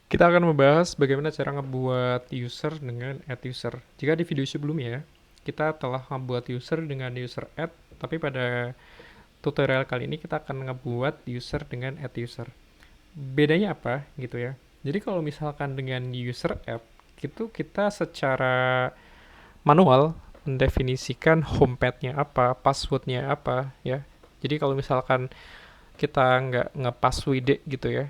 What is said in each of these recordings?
Kita akan membahas bagaimana cara ngebuat user dengan add user. Jika di video sebelumnya, kita telah membuat user dengan user add, tapi pada tutorial kali ini kita akan ngebuat user dengan add user. Bedanya apa gitu ya? Jadi kalau misalkan dengan user add, itu kita secara manual mendefinisikan homepad-nya apa, password-nya apa ya. Jadi kalau misalkan kita nggak nge-password gitu ya,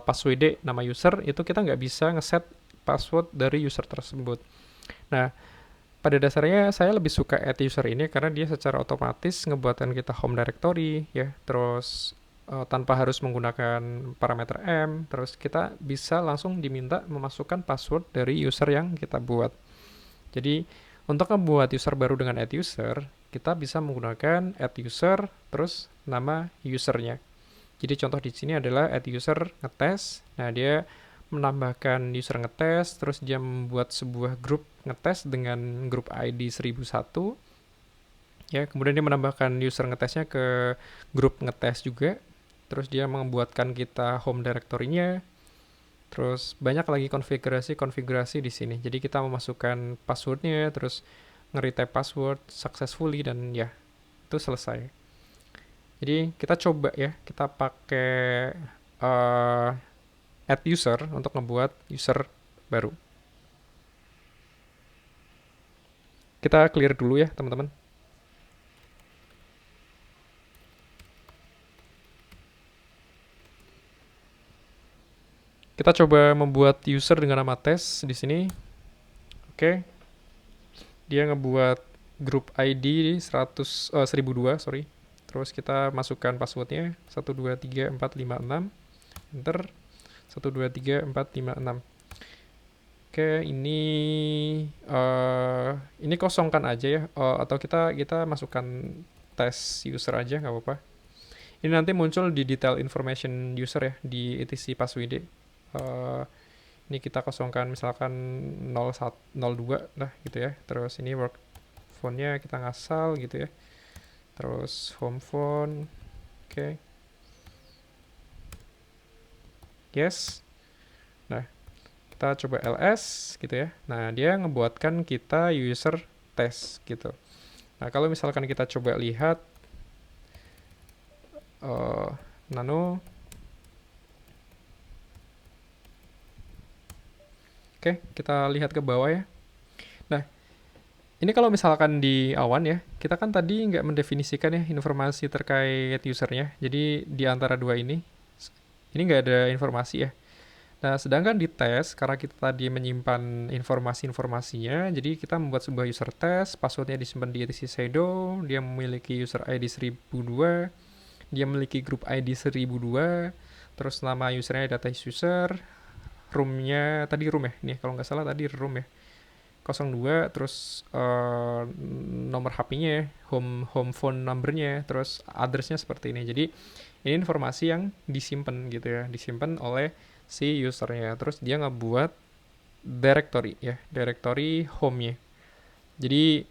password nama user itu kita nggak bisa ngeset password dari user tersebut. Nah, pada dasarnya saya lebih suka add user ini karena dia secara otomatis ngebuatkan kita home directory ya, terus tanpa harus menggunakan parameter M, terus kita bisa langsung diminta memasukkan password dari user yang kita buat. Jadi untuk membuat user baru dengan add user, kita bisa menggunakan add user terus nama usernya. Jadi contoh di sini adalah add user ngetes. Nah, dia menambahkan user ngetes, terus dia membuat sebuah grup ngetes dengan grup ID 1001. Ya, kemudian dia menambahkan user ngetesnya ke grup ngetes juga. Terus dia membuatkan kita home directory-nya. Terus banyak lagi konfigurasi-konfigurasi di sini. Jadi kita memasukkan passwordnya, terus nge-retype password successfully dan ya, itu selesai. Jadi kita coba ya, kita pakai uh, add user untuk ngebuat user baru. Kita clear dulu ya teman-teman. Kita coba membuat user dengan nama tes di sini. Oke. Dia ngebuat grup ID 1002, sorry. Terus kita masukkan passwordnya 1234566. Enter. 1234566. Oke, ini kosongkan aja ya, atau kita masukkan tes user aja nggak apa-apa. Ini nanti muncul di detail information user ya di etc password. Ini kita kosongkan misalkan 01, 02 lah gitu ya. Terus ini work phone-nya kita ngasal gitu ya. Terus home phone, oke. Yes. Nah, kita coba ls gitu ya. Nah, dia ngebuatkan kita user test gitu. Nah, kalau misalkan kita coba lihat nano. Oke, kita lihat ke bawah ya. Nah, ini kalau misalkan di awan ya, kita kan tadi nggak mendefinisikan ya informasi terkait usernya. Jadi di antara dua ini nggak ada informasi ya. Nah, sedangkan di tes, karena kita tadi menyimpan informasi-informasinya, jadi kita membuat sebuah user test, passwordnya disimpan di etc shadow, dia memiliki user ID 1002, dia memiliki grup ID 1002, terus nama usernya data user, roomnya, tadi room ya, nih kalau nggak salah tadi room ya, 02, terus nomor HP-nya, home phone number-nya, terus address-nya seperti ini. Jadi ini informasi yang disimpan gitu ya, disimpan oleh si usernya. Terus dia ngebuat directory ya, directory home-nya. Jadi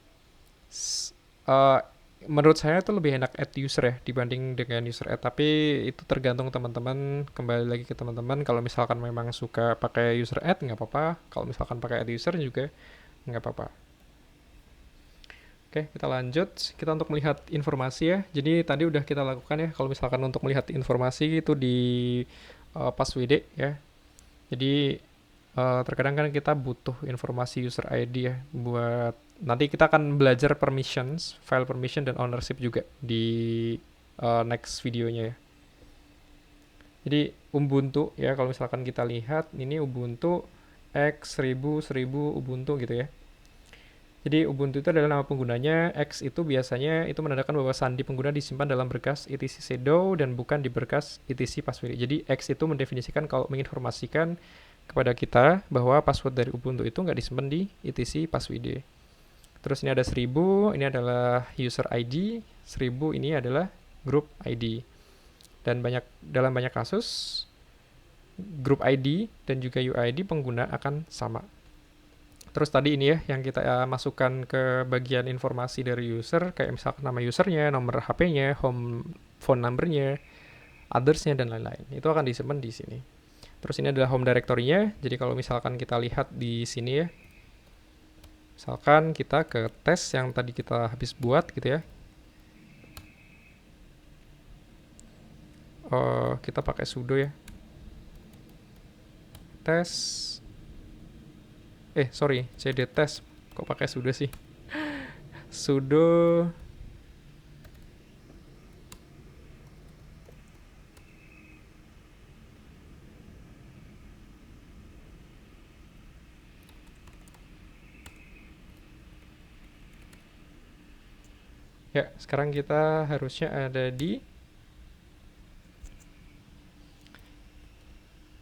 uh, menurut saya itu lebih enak add user ya dibanding dengan user add, tapi itu tergantung teman-teman, kembali lagi ke teman-teman. Kalau misalkan memang suka pakai user add nggak apa-apa, kalau misalkan pakai add user juga nggak apa-apa. Oke, kita lanjut. Kita untuk melihat informasi ya. Jadi tadi udah kita lakukan ya. Kalau misalkan untuk melihat informasi itu di passwd ya. Jadi terkadang kan kita butuh informasi user ID ya buat nanti kita akan belajar permissions, file permission dan ownership juga di next videonya ya. Jadi Ubuntu ya, kalau misalkan kita lihat ini Ubuntu X 1000 Ubuntu gitu ya. Jadi Ubuntu itu adalah nama penggunanya, X itu biasanya itu menandakan bahwa sandi pengguna disimpan dalam berkas etc shadow dan bukan di berkas etc password. Jadi X itu mendefinisikan kalau menginformasikan kepada kita bahwa password dari Ubuntu itu nggak disimpan di etc password. Terus ini ada 1000, ini adalah user ID, 1000 ini adalah group ID. Dan dalam banyak kasus group ID dan juga UID pengguna akan sama. Terus tadi ini ya yang kita masukkan ke bagian informasi dari user, kayak misalkan nama usernya, nomor HP-nya, home phone number-nya, others-nya dan lain-lain. Itu akan disimpan di sini. Terus ini adalah home directory-nya. Jadi kalau misalkan kita lihat di sini ya, misalkan kita ke tes yang tadi kita habis buat gitu ya. Kita pakai sudo ya. Tes. Sorry, cd tes. Kok pakai sudo sih? Sudo ya, sekarang kita harusnya ada di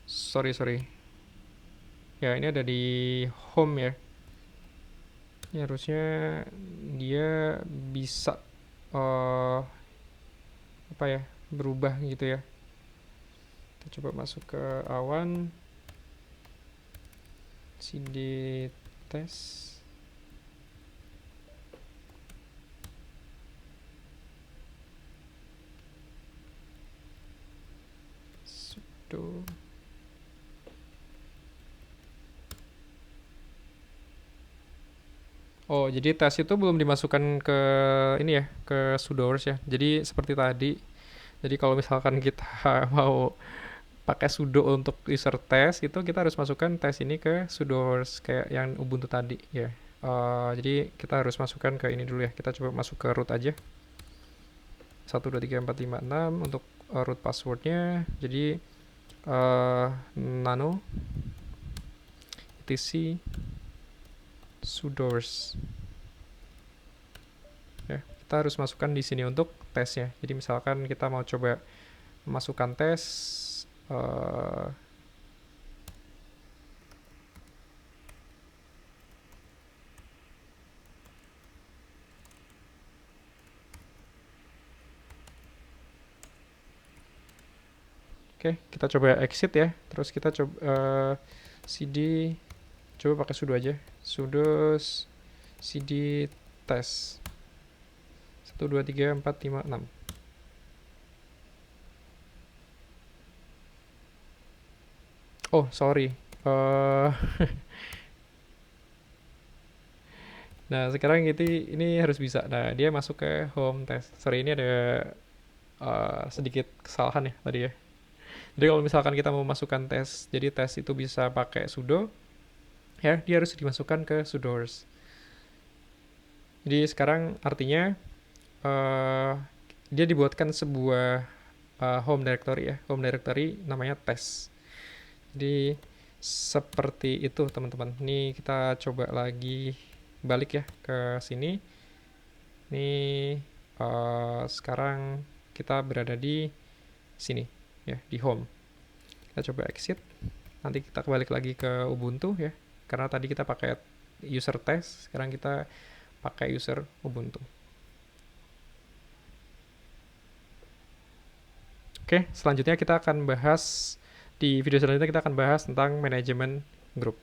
sorry. Ya, ini ada di home ya. Ini harusnya dia bisa apa ya, berubah gitu ya. Kita coba masuk ke awan, cd tes. Sudo. Oh, jadi tes itu belum dimasukkan ke ini ya, ke sudoers ya. Jadi seperti tadi. Jadi kalau misalkan kita mau pakai sudo untuk user test itu kita harus masukkan tes ini ke sudoers kayak yang Ubuntu tadi ya. Jadi kita harus masukkan ke ini dulu ya. Kita coba masuk ke root aja. 1234566 untuk root passwordnya. Jadi nano etc sudoers. Ya, kita harus masukkan di sini untuk tesnya. Jadi misalkan kita mau coba masukkan tes Oke, kita coba exit ya. Terus kita coba cd, coba pakai sudo aja. Sudo cd test 1234566. Oh, sorry. Nah, sekarang ini harus bisa. Nah, dia masuk ke home test. Sorry, ini ada sedikit kesalahan ya tadi ya. Jadi kalau misalkan kita mau masukkan tes, jadi tes itu bisa pakai sudo, ya dia harus dimasukkan ke sudoers. Jadi sekarang artinya dia dibuatkan sebuah home directory ya, home directory namanya tes. Jadi seperti itu teman-teman. Ini kita coba lagi balik ya ke sini. Ini sekarang kita berada di sini ya, di home. Kita coba exit. Nanti kita balik lagi ke Ubuntu ya. Karena tadi kita pakai user test, sekarang kita pakai user Ubuntu. Oke, selanjutnya kita akan bahas di video selanjutnya kita akan bahas tentang manajemen grup.